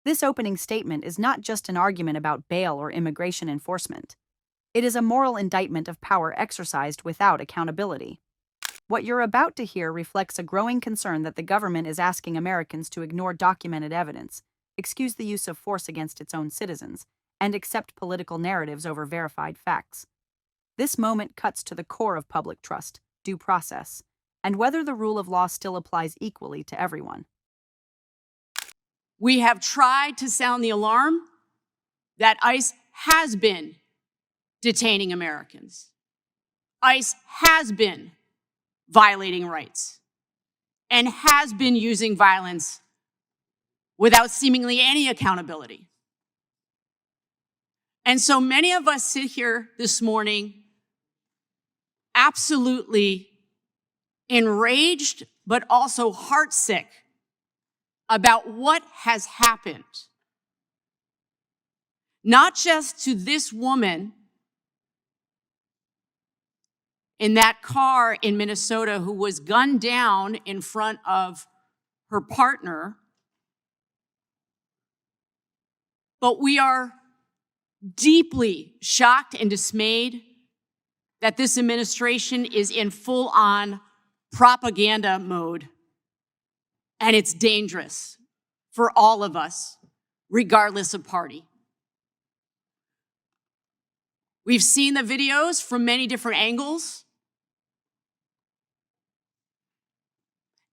This opening statement is not just an argument about bail or immigration enforcement. It is a moral indictment of power exercised without accountability. What you're about to hear reflects a growing concern that the government is asking Americans to ignore documented evidence, excuse the use of force against its own citizens, and accept political narratives over verified facts. This moment cuts to the core of public trust, due process, and whether the rule of law still applies equally to everyone. We have tried to sound the alarm that ICE has been detaining Americans. ICE has been violating rights and has been using violence without seemingly any accountability. And so many of us sit here this morning absolutely enraged, but also heartsick about what has happened. Not just to this woman in that car in Minnesota who was gunned down in front of her partner, but we are deeply shocked and dismayed that this administration is in full-on propaganda mode, and it's dangerous for all of us, regardless of party. We've seen the videos from many different angles,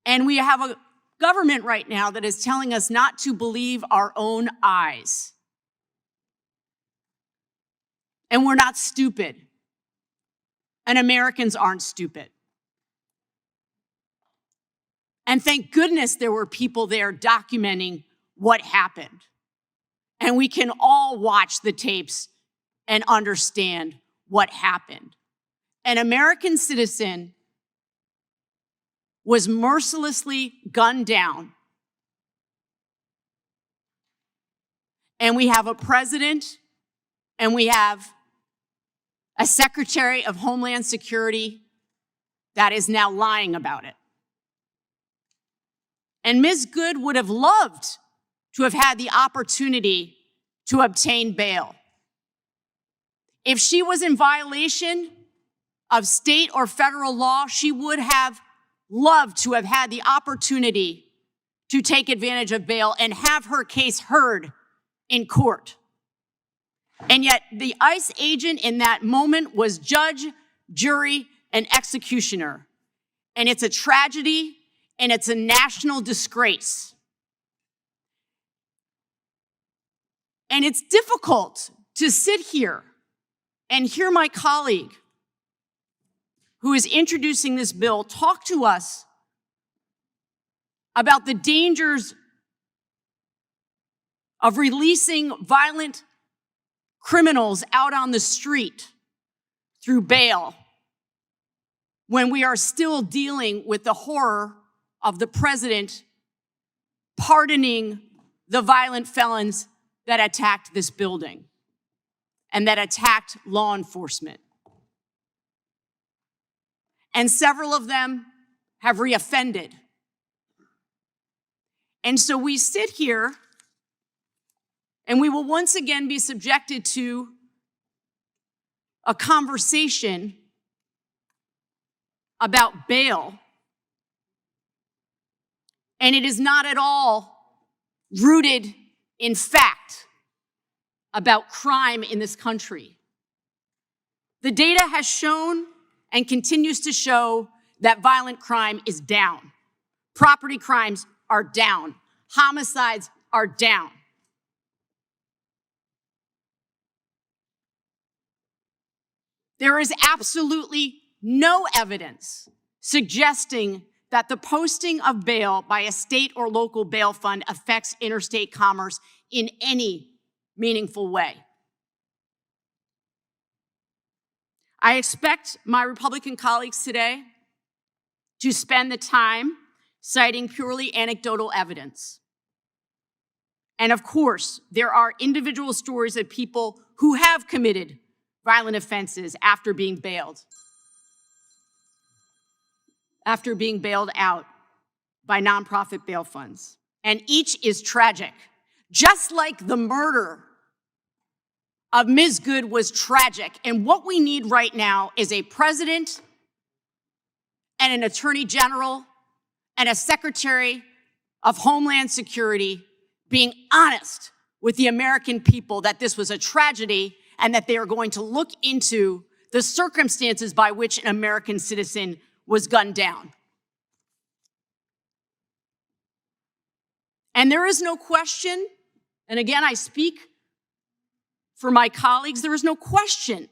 and we have a government right now that is telling us not to believe our own eyes. And we're not stupid. And Americans aren't stupid. And thank goodness there were people there documenting what happened. And we can all watch the tapes and understand what happened. An American citizen was mercilessly gunned down. And we have a president and we have a Secretary of Homeland Security that is now lying about it. And Ms. Good would have loved to have had the opportunity to obtain bail. If she was in violation of state or federal law, she would have loved to have had the opportunity to take advantage of bail and have her case heard in court. And yet the ICE agent in that moment was judge, jury, and executioner. And it's a tragedy, and it's a national disgrace. And it's difficult to sit here and hear my colleague, who is introducing this bill, talk to us about the dangers of releasing violent criminals out on the street through bail when we are still dealing with the horror of the president pardoning the violent felons that attacked this building and that attacked law enforcement. And several of them have reoffended. And so we sit here and we will once again be subjected to a conversation about bail. And it is not at all rooted in fact about crime in this country. The data has shown and continues to show that violent crime is down. Property crimes are down. Homicides are down. There is absolutely no evidence suggesting that the posting of bail by a state or local bail fund affects interstate commerce in any meaningful way. I expect my Republican colleagues today to spend the time citing purely anecdotal evidence. And of course, there are individual stories of people who have committed violent offenses after being bailed out by nonprofit bail funds. And each is tragic. Just like the murder of Ms. Good was tragic, and what we need right now is a president and an attorney general and a secretary of Homeland Security being honest with the American people that this was a tragedy and that they are going to look into the circumstances by which an American citizen was gunned down. And there is no question, and again, I speak for my colleagues, there is no question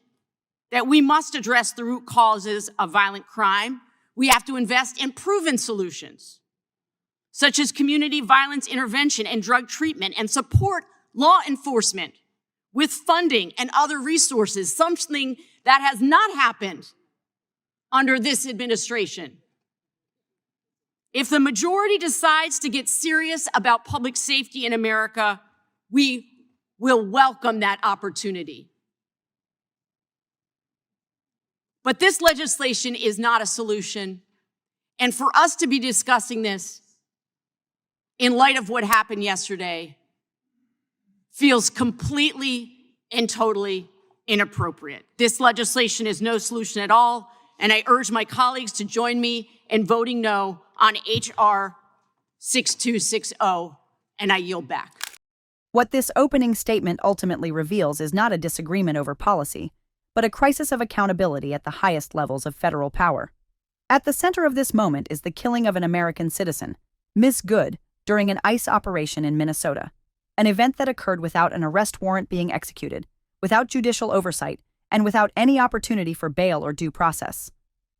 that we must address the root causes of violent crime. We have to invest in proven solutions, such as community violence intervention and drug treatment, and support law enforcement with funding and other resources, something that has not happened under this administration. If the majority decides to get serious about public safety in America, we will welcome that opportunity. But this legislation is not a solution. And for us to be discussing this in light of what happened yesterday feels completely and totally inappropriate. This legislation is no solution at all, and I urge my colleagues to join me in voting no on H.R. 6260, and I yield back. What this opening statement ultimately reveals is not a disagreement over policy, but a crisis of accountability at the highest levels of federal power. At the center of this moment is the killing of an American citizen, Ms. Good, during an ICE operation in Minnesota, an event that occurred without an arrest warrant being executed, without judicial oversight, and without any opportunity for bail or due process.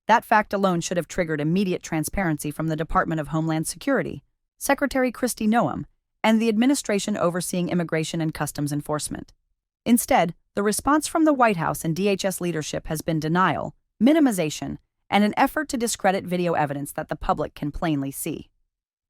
That fact alone should have triggered immediate transparency from the Department of Homeland Security, Secretary Kristi Noem, and the administration overseeing immigration and customs enforcement. Instead, the response from the White House and DHS leadership has been denial, minimization, and an effort to discredit video evidence that the public can plainly see.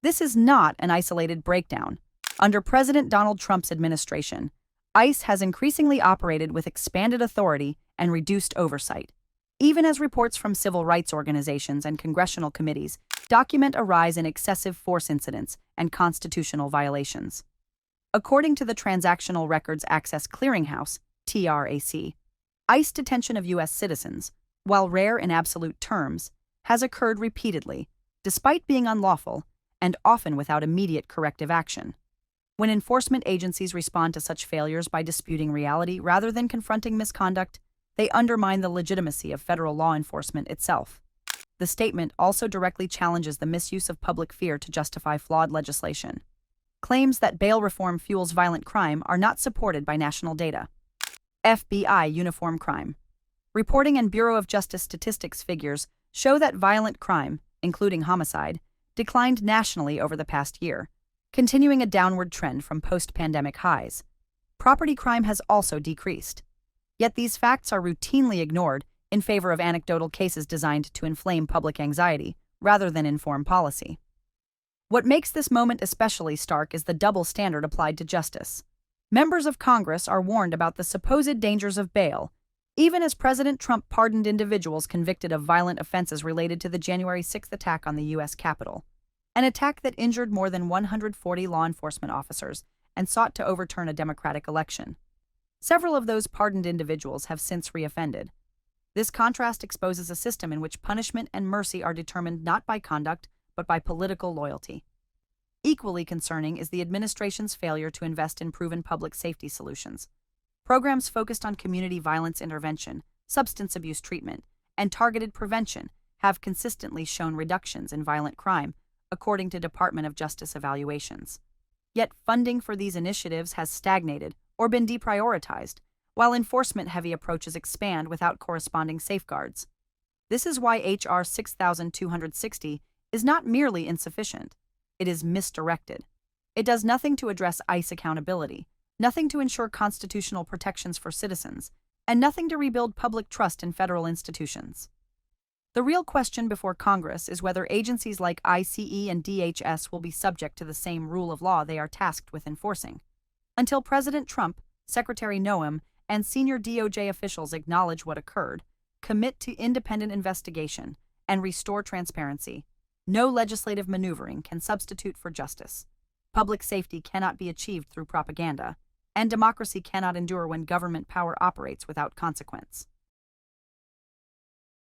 This is not an isolated breakdown. Under President Donald Trump's administration, ICE has increasingly operated with expanded authority and reduced oversight, even as reports from civil rights organizations and congressional committees document a rise in excessive force incidents and constitutional violations. According to the Transactional Records Access Clearinghouse, TRAC, ICE detention of U.S. citizens, while rare in absolute terms, has occurred repeatedly, despite being unlawful, and often without immediate corrective action. When enforcement agencies respond to such failures by disputing reality rather than confronting misconduct, they undermine the legitimacy of federal law enforcement itself. The statement also directly challenges the misuse of public fear to justify flawed legislation. Claims that bail reform fuels violent crime are not supported by national data. FBI Uniform Crime reporting and Bureau of Justice Statistics figures show that violent crime, including homicide, declined nationally over the past year, continuing a downward trend from post-pandemic highs. Property crime has also decreased. Yet these facts are routinely ignored in favor of anecdotal cases designed to inflame public anxiety rather than inform policy. What makes this moment especially stark is the double standard applied to justice. Members of Congress are warned about the supposed dangers of bail, even as President Trump pardoned individuals convicted of violent offenses related to the January 6th attack on the U.S. Capitol, an attack that injured more than 140 law enforcement officers and sought to overturn a democratic election. Several of those pardoned individuals have since reoffended. This contrast exposes a system in which punishment and mercy are determined not by conduct, but by political loyalty. Equally concerning is the administration's failure to invest in proven public safety solutions. Programs focused on community violence intervention, substance abuse treatment, and targeted prevention have consistently shown reductions in violent crime, according to Department of Justice evaluations. Yet funding for these initiatives has stagnated or been deprioritized, while enforcement-heavy approaches expand without corresponding safeguards. This is why H.R. 6260 is not merely insufficient, it is misdirected. It does nothing to address ICE accountability, nothing to ensure constitutional protections for citizens, and nothing to rebuild public trust in federal institutions. The real question before Congress is whether agencies like ICE and DHS will be subject to the same rule of law they are tasked with enforcing. Until President Trump, Secretary Noem, and senior DOJ officials acknowledge what occurred, commit to independent investigation, and restore transparency, no legislative maneuvering can substitute for justice. Public safety cannot be achieved through propaganda, and democracy cannot endure when government power operates without consequence.